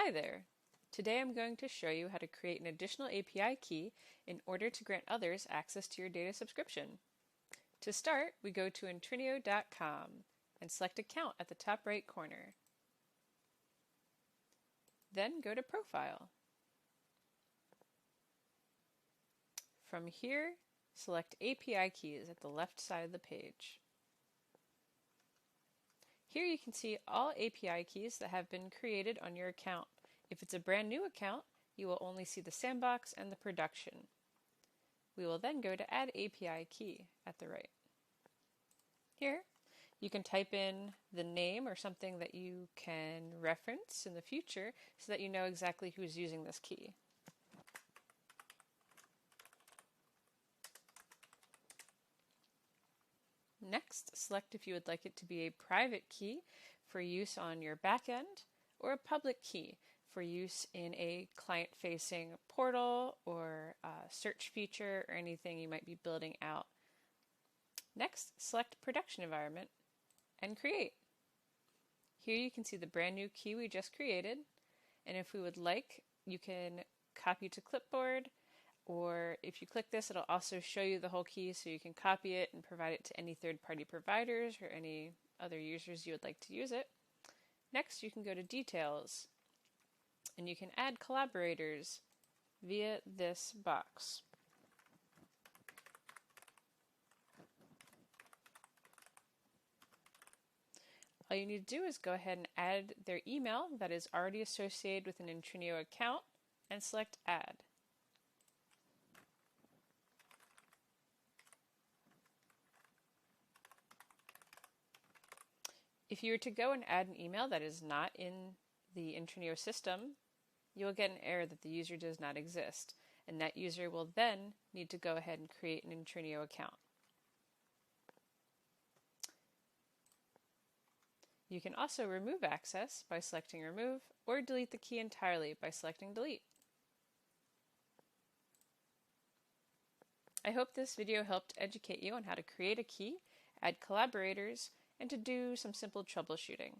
Hi there! Today I'm going to show you how to create an additional API key in order to grant others access to your data subscription. To start, we go to Intrinio.com and select Account at the top right corner. Then go to Profile. From here, select API keys at the left side of the page. Here you can see all API keys that have been created on your account. If it's a brand new account, you will only see the sandbox and the production. We will then go to Add API Key at the right. Here, you can type in the name or something that you can reference in the future so that you know exactly who's using this key. Next, select if you would like it to be a private key for use on your backend or a public key for use in a client-facing portal or search feature or anything you might be building out. Next, select production environment and create. Here you can see the brand new key we just created, and if we would like, you can copy to clipboard, or if you click this, it'll also show you the whole key so you can copy it and provide it to any third-party providers or any other users you would like to use it. Next, you can go to Details, and you can add collaborators via this box. All you need to do is go ahead and add their email that is already associated with an Intrinio account and select Add. If you were to go and add an email that is not in the Intrinio system, you will get an error that the user does not exist, and that user will then need to go ahead and create an Intrinio account. You can also remove access by selecting Remove, or delete the key entirely by selecting Delete. I hope this video helped educate you on how to create a key, add collaborators, and to do some simple troubleshooting.